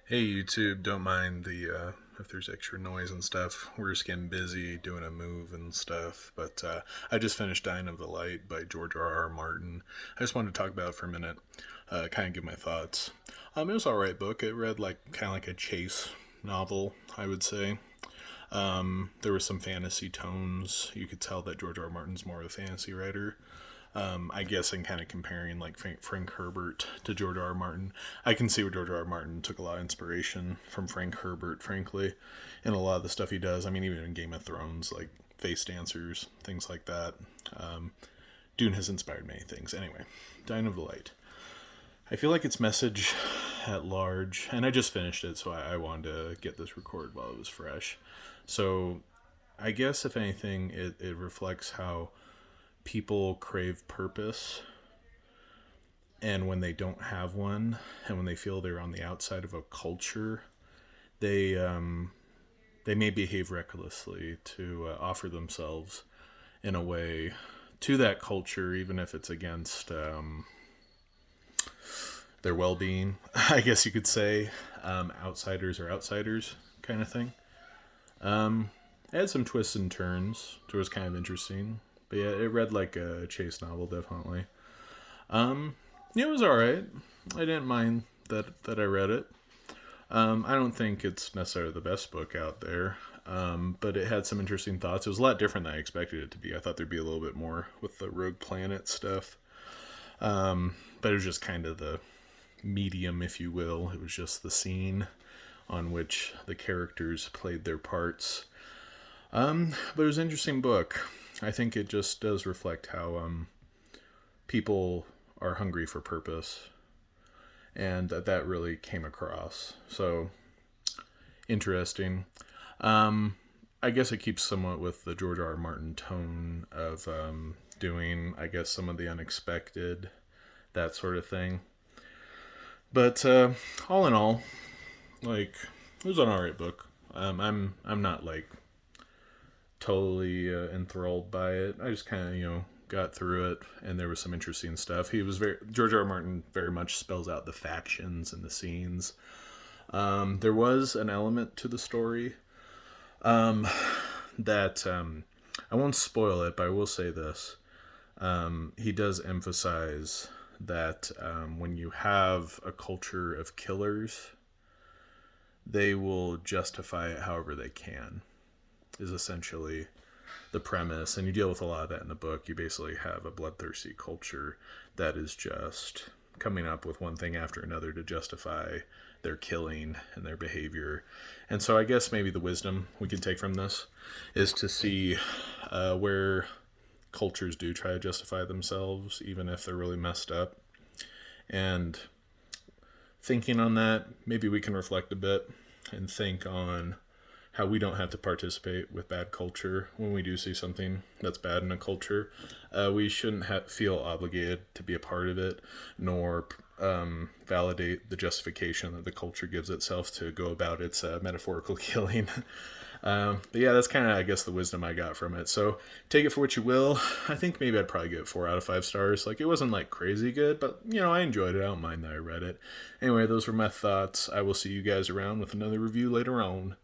Hey YouTube, don't mind the if there's extra noise and stuff. We're just getting busy doing a move and stuff. But I just finished Dying of the Light by George R. R. Martin. I just wanted to talk about it for a minute, kind of give my thoughts. It was an alright book. It read like kind of like a chase novel, I would say. There were some fantasy tones. You could tell that George R. R. Martin's more of a fantasy writer. I guess in kind of comparing like Frank Herbert to George R. R. Martin, I can see where George R. R. Martin took a lot of inspiration from Frank Herbert, frankly, in a lot of the stuff he does. I mean, even in Game of Thrones, like Face Dancers, things like that. Um, Dune has inspired many things. Anyway, Dying of the Light. I feel like its message at large, and I just finished it, so I wanted to get this recorded while it was fresh. So I guess, if anything, it reflects how people crave purpose, and when they don't have one, and when they feel they're on the outside of a culture, they they may behave recklessly to offer themselves in a way to that culture, even if it's against their well-being. I guess you could say outsiders are outsiders, kind of thing. It had some twists and turns. It was kind of interesting, but yeah, it read like a chase novel, definitely. Yeah, it was all right. I didn't mind that I read it. I don't think it's necessarily the best book out there, but it had some interesting thoughts. It was a lot different than I expected it to be. I thought there'd be a little bit more with the Rogue Planet stuff, but it was just kind of the medium, if you will. It was just the scene on which the characters played their parts. But it was an interesting book. I think it just does reflect how people are hungry for purpose, and that really came across. So interesting. Um, I guess it keeps somewhat with the George R. R. Martin tone of doing, I guess, some of the unexpected, that sort of thing. But all in all, like, it was an alright book. I'm not like totally enthralled by it. I just kind of got through it, and there was some interesting stuff. He was very George R. R. Martin very much spells out the factions and the scenes. There was an element to the story that I won't spoil it, but I will say this: he does emphasize that when you have a culture of killers, they will justify it however they can. Is essentially the premise, and you deal with a lot of that in the book. You basically have a bloodthirsty culture that is just coming up with one thing after another to justify their killing and their behavior. And so I guess maybe the wisdom we can take from this is to see where cultures do try to justify themselves, even if they're really messed up. And thinking on that, maybe we can reflect a bit and think on how we don't have to participate with bad culture when we do see something that's bad in a culture. We shouldn't feel obligated to be a part of it, nor validate the justification that the culture gives itself to go about its metaphorical killing. But yeah, that's kind of, I guess, the wisdom I got from it. So take it for what you will. I think maybe I'd probably give it 4 out of 5 stars. Like, it wasn't like crazy good, but I enjoyed it. I don't mind that I read it. Anyway, those were my thoughts. I will see you guys around with another review later on.